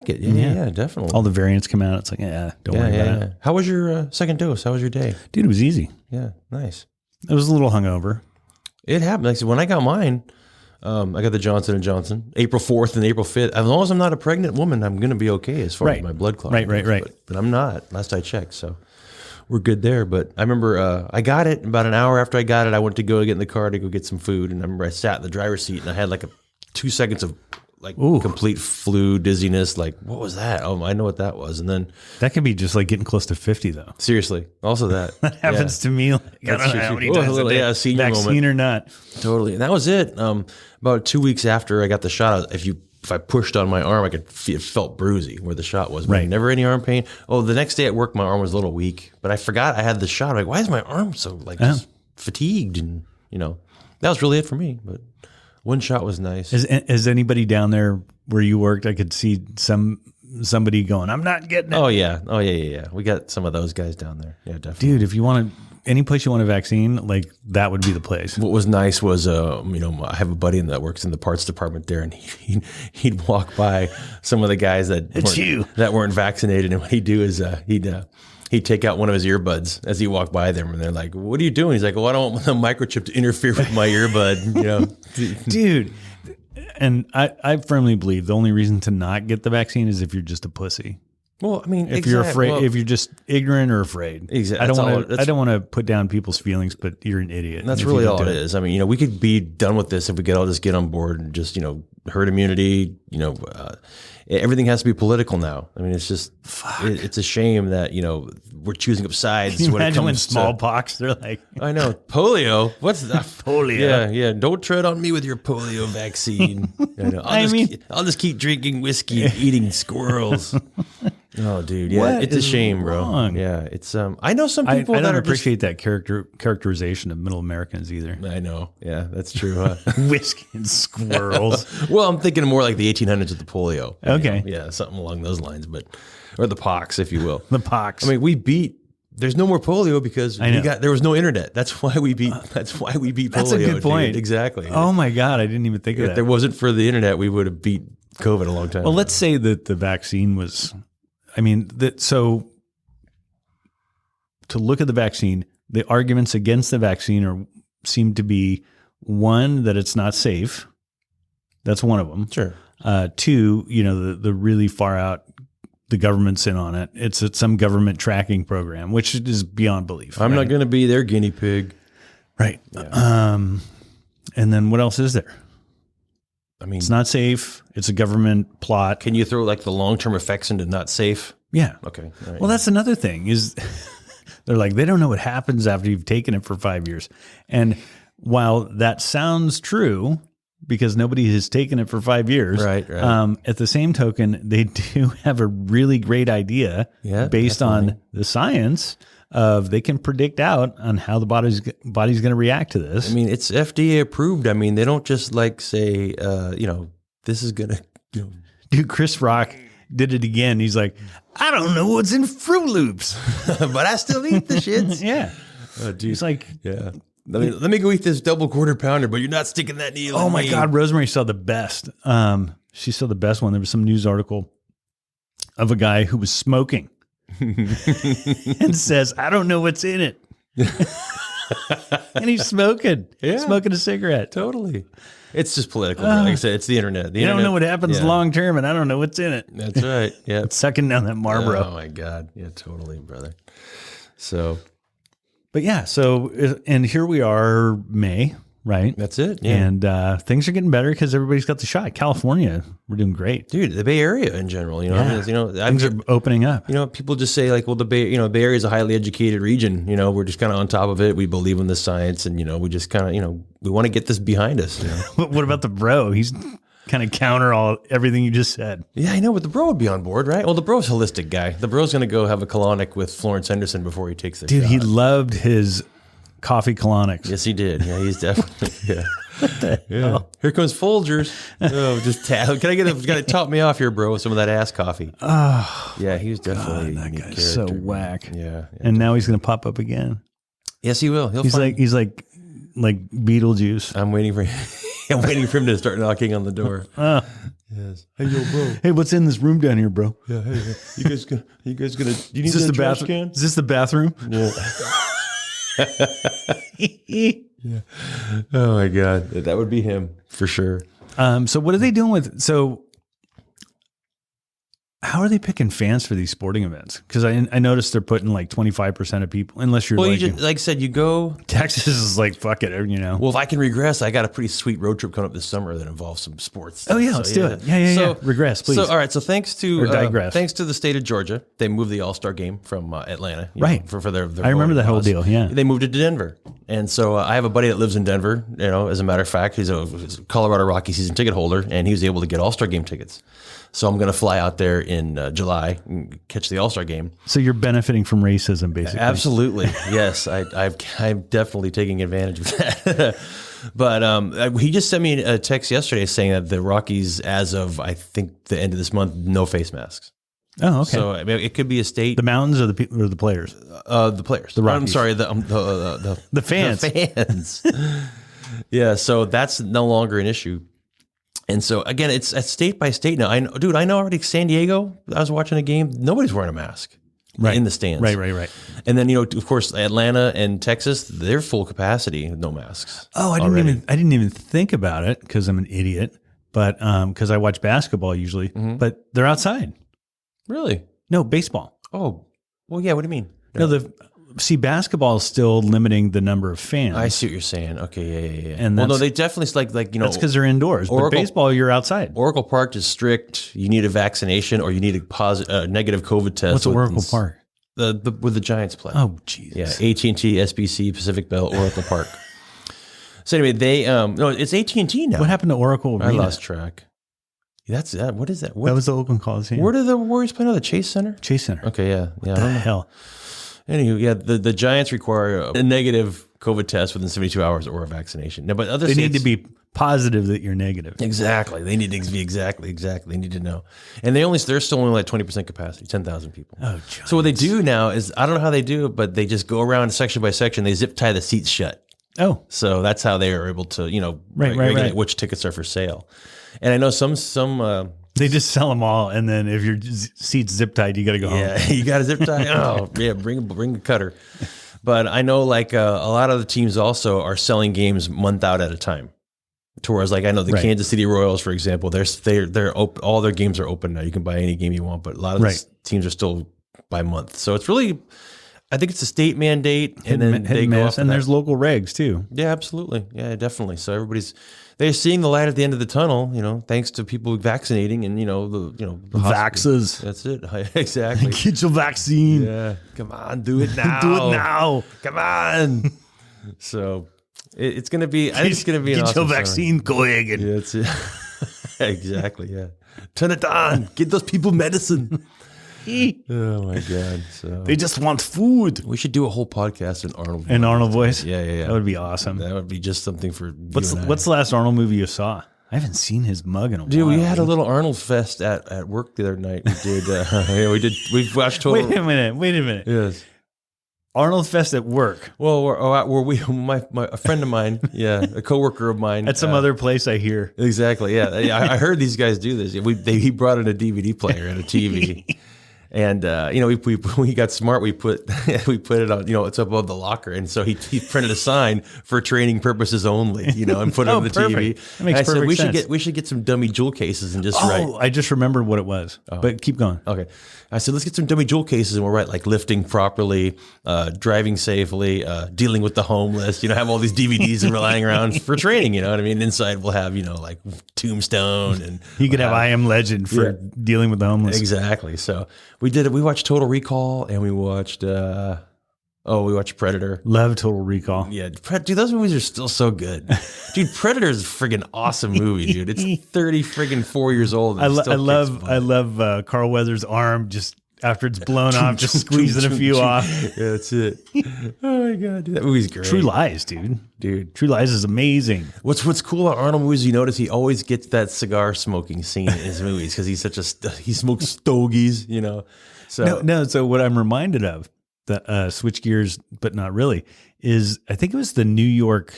Yeah, definitely. All the variants come out. It's like, don't worry about it. How was your second dose? How was your day? Dude, it was easy. Yeah, nice. I was a little hungover. It happened. Like, so when I got mine, I got the Johnson & Johnson, April 4th and April 5th. As long as I'm not a pregnant woman, I'm going to be okay as far as my blood clot. Right. But I'm not, last I checked, so we're good there. But I remember I got it about an hour after I got it. I went to go get in the car to go get some food. And I remember I sat in the driver's seat and I had like 2 seconds of like complete flu, dizziness. Like, what was that? Oh, I know what that was. And then that could be just like getting close to 50 though. Seriously. Also that. That happens to me. Like, I don't know how many times a day, senior vaccine moment. or not. Totally. And that was it. About 2 weeks after I got the shot, if I pushed on my arm, it felt bruisey where the shot was. Right. Never any arm pain. Oh, the next day at work, my arm was a little weak, but I forgot I had the shot. I'm like, why is my arm so just fatigued? And that was really it for me. But one shot was nice. Is anybody down there where you worked? I could see somebody going, I'm not getting it. Oh yeah. We got some of those guys down there. Yeah, definitely. Dude, if you want any place you want a vaccine, like that would be the place. What was nice was, I have a buddy that works in the parts department there, and he'd walk by some of the guys that weren't vaccinated, and what he'd do is he'd take out one of his earbuds as he walked by them, and they're like, "What are you doing?" He's like, "Well, I don't want the microchip to interfere with my earbud." Dude. And I firmly believe the only reason to not get the vaccine is if you're just a pussy. Well, I mean, if you're afraid, if you're just ignorant or afraid, exactly. I don't want to put down people's feelings, but you're an idiot. That's really all it is. I mean, we could be done with this if we could all just get on board and just, herd immunity. Everything has to be political now. I mean, it's just, it's a shame that we're choosing up sides. Can you when imagine it comes when smallpox, they're like, I know, polio. What's that? Polio. Yeah. Don't tread on me with your polio vaccine. I'll just keep drinking whiskey and eating squirrels. Oh, dude. Yeah. It's a shame, wrong? Bro. Yeah. It's, I know some people I don't appreciate that characterization of middle Americans either. I know. Yeah, that's true. Huh? Whiskey and squirrels. Well, I'm thinking more like the 1800s with the polio. Okay. Yeah. Something along those lines, or the pox, if you will. The pox. I mean, there's no more polio because there was no internet. That's why we beat polio. That's a good point. Dude. Exactly. Oh my God. I didn't even think of that. If there wasn't for the internet, we would have beat COVID a long time ago. Well, let's say that the vaccine was, so to look at the vaccine, the arguments against the vaccine seem to be one, that it's not safe. That's one of them. Sure. Two, the really far out, the government's in on it. It's some government tracking program, which is beyond belief. I'm not going to be their guinea pig. Right. Yeah. And then what else is there? I mean, it's not safe. It's a government plot. Can you throw like the long-term effects into not safe? Yeah. Okay. Right. Well, that's another thing is they're like, they don't know what happens after you've taken it for 5 years. And while that sounds true, because nobody has taken it for 5 years. Right. At the same token, they do have a really great idea based on the science of they can predict out on how the body's going to react to this. I mean, it's FDA approved. I mean, they don't just like say, this is going to, Dude, Chris Rock did it again. He's like, I don't know what's in Fruit Loops, but I still eat the shits. Yeah. He's like, yeah. Let me go eat this double quarter pounder, but you're not sticking that needle. Oh my God, Rosemary saw the best. She saw the best one. There was some news article of a guy who was smoking and says, I don't know what's in it. And he's smoking a cigarette. Totally. It's just political. Like I said, it's the internet. You don't know what happens long term, and I don't know what's in it. That's right. Yeah. It's sucking down that Marlboro. Oh my God. Yeah, totally, brother. So. But yeah, and here we are, May, right? That's it. Yeah. And things are getting better because everybody's got the shot. California, we're doing great, dude. The Bay Area in general, things are opening up. People just say like, well, the Bay Area is a highly educated region. We're just kind of on top of it. We believe in the science, and we just kind of, we want to get this behind us. But what about the bro? He's kind of counter everything you just said. Yeah, I know, but the bro would be on board, right? Well, the bro's a holistic guy. The bro's going to go have a colonic with Florence Henderson before he takes the shot. Dude, he loved his coffee colonics. Yes, he did. Yeah, he's definitely, yeah. What the hell? Here comes Folgers. Oh, can I top me off here, bro, with some of that ass coffee? Oh. Yeah, he was definitely that a guy's character. so whack. Yeah. And now he's going to pop up again. Yes, he will. He's like Beetlejuice. I'm waiting for him. I'm waiting for him to start knocking on the door. Yes. Hey, yo, bro. Hey, what's in this room down here, bro? Yeah. Hey, you guys gonna? You need Is this the the trash bathroom? can? Is this the bathroom? Yeah. Yeah. Oh my God, that would be him for sure. So what are they doing with? So how are they picking fans for these sporting events? Because I noticed they're putting like 25% of people, unless you're Well, like, you just, like I said, you go. Texas is like, fuck it, you know. Well, if I can regress, I got a pretty sweet road trip coming up this summer that involves some sports. Oh yeah, let's do it. Yeah. Regress, please. So all right. So thanks to digress. thanks to the state of Georgia, they moved the All-Star game from Atlanta, right? For their I remember that whole deal. Yeah, they moved it to Denver, and so I have a buddy that lives in Denver. You know, as a matter of fact, he's a Colorado Rockies season ticket holder, and he was able to get All-Star game tickets. So I'm going to fly out there in July and catch the All-Star game. So you're benefiting from racism, basically. Absolutely. Yes. I'm definitely taking advantage of that. But he just sent me a text yesterday saying that the Rockies, as of, I think, the end of this month, no face masks. Oh, okay. So I mean, it could be a state. The mountains or the players? The players. The Rockies. I'm sorry, the fans. The fans. Yeah, so that's no longer an issue. And so again, it's state by state now. I know already San Diego. I was watching a game. Nobody's wearing a mask in the stands. Right. And then of course, Atlanta and Texas, they're full capacity, no masks. Oh, I didn't even think about it because I'm an idiot. But because I watch basketball usually, but they're outside. Really? No, baseball. Oh, well, yeah. What do you mean? No, basketball is still limiting the number of fans. I see what you're saying. Okay, yeah. And no, they definitely like that's because they're indoors. But baseball, you're outside. Oracle Park is strict. You need a vaccination or you need a negative COVID test. What's Oracle Park? Where the Giants play. Oh, Jesus. Yeah, AT&T, SBC, Pacific Bell, Oracle Park. So anyway, they no, it's AT&T now. What happened to Oracle Arena? I lost track. That's what is that? That was the Oakland Coliseum. Where do the Warriors play now? The Chase Center. Chase Center. Okay, yeah. What the hell? Anywho, yeah, the Giants require a negative COVID test within 72 hours or a vaccination. No, but they need to be positive that you're negative. Exactly. They need to be exactly. They need to know. And they're still only like 20% capacity, 10,000 people. Oh, Giants. So what they do now is, I don't know how they do it, but they just go around section by section. They zip tie the seats shut. Oh. So that's how they are able to, regulate which tickets are for sale. And I know some they just sell them all, and then if your seat's zip tied, you got to go home. Yeah, you got a zip tie. Oh, yeah, bring a cutter. But I know like a lot of the teams also are selling games month out at a time. To whereas like I know the Kansas City Royals, for example, they're open, all their games are open now. You can buy any game you want, but a lot of the teams are still by month. So it's really, I think it's a state mandate, and then they go up, and there's local regs too. Yeah, absolutely. Yeah, definitely. So they're seeing the light at the end of the tunnel, thanks to people vaccinating and, the vaxes. That's it. Exactly. Get your vaccine. Yeah. Come on, do it now. Do it now. Come on. So it's going to be, I think it's going to be an Get awesome your vaccine going. Yeah, that's it. Exactly. Yeah. Turn it on. Get those people medicine. Oh my God! So they just want food. We should do a whole podcast in Arnold. In Arnold voice. Yeah. That would be awesome. That would be just something for. What's the last Arnold movie you saw? I haven't seen his mug in a while. Dude, we had a little Arnold fest at work the other night. We did. We watched Total. Wait a minute. Yes. Arnold Fest at work. Well, a friend of mine, a coworker of mine, at some other place. I hear exactly. Yeah, I heard these guys do this. He brought in a DVD player and a TV. And we got smart. We put it on. It's above the locker, and so he printed a sign for training purposes only. And put it on the perfect. TV. That makes perfect sense. We should get some dummy jewel cases and just write. I just remembered what it was. But keep going. Okay, I said let's get some dummy jewel cases and we'll write like lifting properly, driving safely, dealing with the homeless. Have all these DVDs and lying around for training. You know what I mean? Inside we'll have like Tombstone and you could have I Am Legend for dealing with the homeless. Exactly. So. We watched Total Recall and we watched Predator. Love Total Recall. Yeah, dude, those movies are still so good. Dude, Predator is a friggin' awesome movie, dude. It's 4 years old. I love Carl Weathers' arm just after it's blown off, just squeezing a few off. Yeah, that's it. Oh my God, dude, that movie's great. True Lies, dude. True Lies is amazing. What's cool about Arnold movies, you notice he always gets that cigar smoking scene in his movies because he smokes stogies, So no. So what I'm reminded of, the switch gears, but not really, is I think it was the New York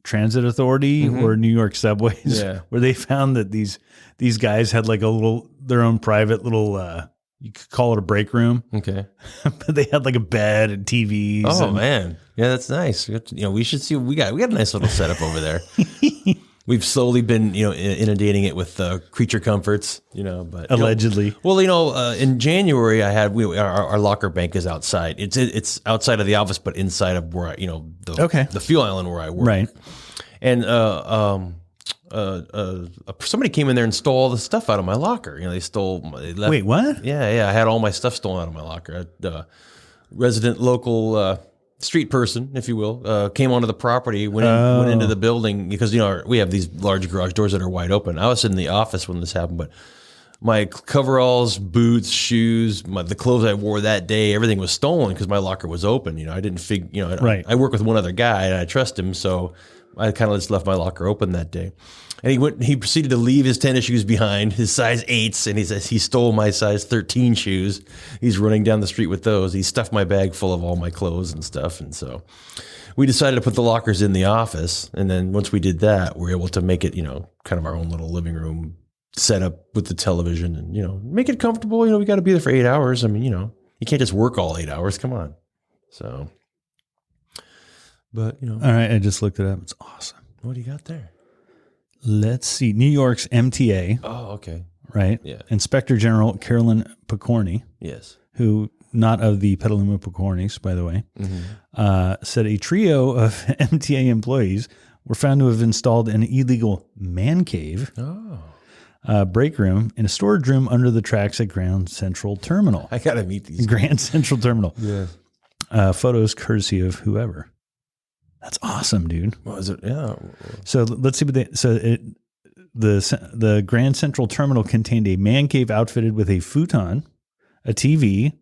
Transit Authority or New York Subways where they found that these guys had like their own private little, you could call it a break room. Okay. But they had like a bed and TVs. Oh, man. Yeah, that's nice. We should see what we got. We got a nice little setup over there. We've slowly been, inundating it with creature comforts, but allegedly. In January, our locker bank is outside. It's outside of the office, but inside of where the fuel island where I work. Right. And somebody came in there and stole all the stuff out of my locker. They left. Wait, what? Yeah. I had all my stuff stolen out of my locker. Resident local street person, if you will, came onto the property, went into the building because we have these large garage doors that are wide open. I was in the office when this happened, but my coveralls, boots, shoes, the clothes I wore that day, everything was stolen because my locker was open. I didn't figure. Right. I work with one other guy and I trust him, so I kind of just left my locker open that day. And he proceeded to leave his tennis shoes behind, his size 8s, and he says he stole my size 13 shoes. He's running down the street with those. He stuffed my bag full of all my clothes and stuff. And so we decided to put the lockers in the office. And then once we did that, we were able to make it, kind of our own little living room setup with the television and, make it comfortable. We got to be there for 8 hours. I mean, you can't just work all 8 hours. Come on. So, but, All right. I just looked it up. It's awesome. What do you got there? Let's see. New York's MTA. Oh, okay. Right? Yeah. Inspector General Carolyn Picorni. Yes. Who, not of the Petaluma Picornis, by the way, said a trio of MTA employees were found to have installed an illegal man cave break room in a storage room under the tracks at Grand Central Terminal. I got to meet these Grand Central Terminal. Yeah. Photos courtesy of whoever. That's awesome, dude. What was it? Yeah. So let's see what the Grand Central Terminal contained a man cave outfitted with a futon, a TV,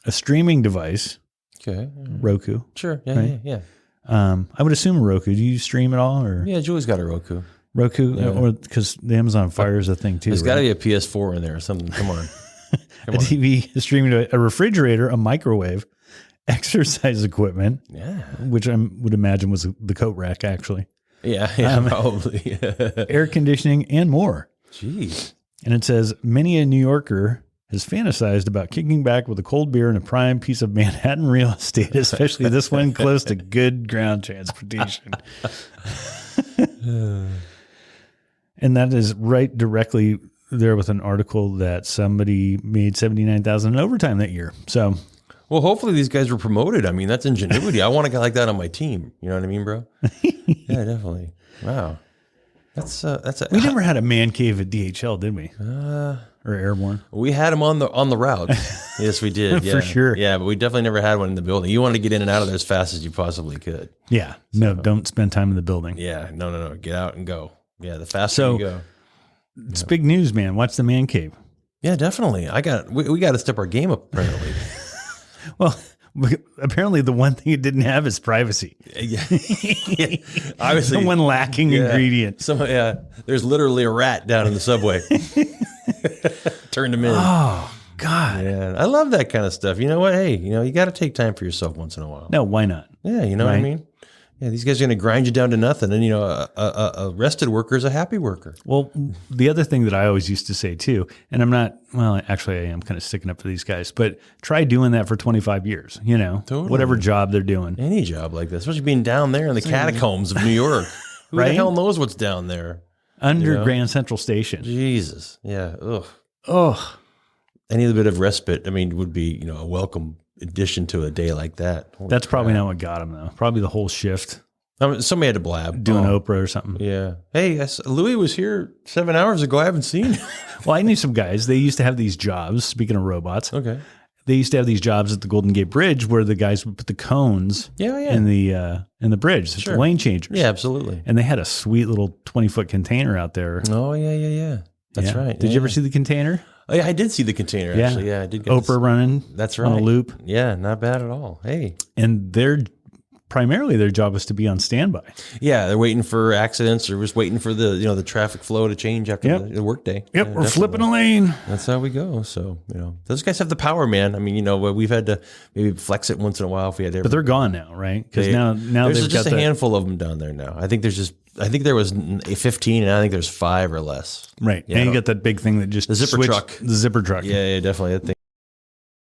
a streaming device. Okay. Roku. Sure. Yeah. Right? Yeah. I would assume Roku. Do you stream at all, or? Yeah, Julie's got a Roku. Or because the Amazon Fire is a thing too. There's got to be a PS4 in there or something. Come on. A TV, a streaming device, a refrigerator, a microwave, exercise equipment, which I would imagine was the coat rack, actually. Yeah, probably. Air conditioning and more. Jeez. And it says, many a New Yorker has fantasized about kicking back with a cold beer and a prime piece of Manhattan real estate, especially this one close to good ground transportation. And that is right directly there with an article that somebody made $79,000 in overtime that year. So... Well, hopefully these guys were promoted. I mean, that's ingenuity. I want a guy like that on my team. You know what I mean, bro? Yeah, definitely. Wow. We never had a man cave at DHL, did we? Or Airborne? We had them on the routes. Yes, we did. Yeah. For sure. Yeah, but we definitely never had one in the building. You wanted to get in and out of there as fast as you possibly could. Yeah. No, don't spend time in the building. Yeah. No. Get out and go. Yeah, the faster you go. It's big news, man. Watch the man cave. Yeah, definitely. We got to step our game up, apparently. Well, apparently the one thing it didn't have is privacy. Yeah. Obviously. The one lacking ingredient. There's literally a rat down in the subway. Turned him in. Oh, God. Yeah. I love that kind of stuff. You know what? Hey, you got to take time for yourself once in a while. No, why not? Yeah, you know what I mean? Yeah, these guys are going to grind you down to nothing. And, a rested worker is a happy worker. Well, the other thing that I always used to say, too, and actually, I am kind of sticking up for these guys, but try doing that for 25 years, Totally. Whatever job they're doing. Any job like this, especially being down there in the catacombs of New York. Who the hell knows what's down there? Under Grand Central Station. Jesus. Yeah. Ugh. Ugh. Any little bit of respite, would be, a welcome addition to a day like that. Holy That's crap. probably not what got him, though. Probably the whole shift. Somebody had to blab. Doing Oprah or something. Yeah. Hey, Louis was here 7 hours ago. I haven't seen him. Well, I knew some guys. They used to have these jobs, speaking of robots. Okay. They used to have these jobs at the Golden Gate Bridge where the guys would put the cones in the bridge. It's the lane changers. Yeah, absolutely. And they had a sweet little 20-foot container out there. Oh, yeah. That's right. Did you ever see the container? Oh, yeah, I did see the container, actually. Yeah, I did. Oprah running That's right. on a loop. Yeah, not bad at all. Hey. And their primarily their job is to be on standby. Yeah, they're waiting for accidents or just waiting for the traffic flow to change after the workday. Yep, we're flipping a lane. That's how we go. So, those guys have the power, man. I mean, we've had to maybe flex it once in a while if we had to. But they're gone now, right? Because now there's just a handful of them down there now. I think there was 15 and I think there's 5 or less. Right. And you got that big thing that just the zipper truck. The zipper truck. Yeah, definitely. That thing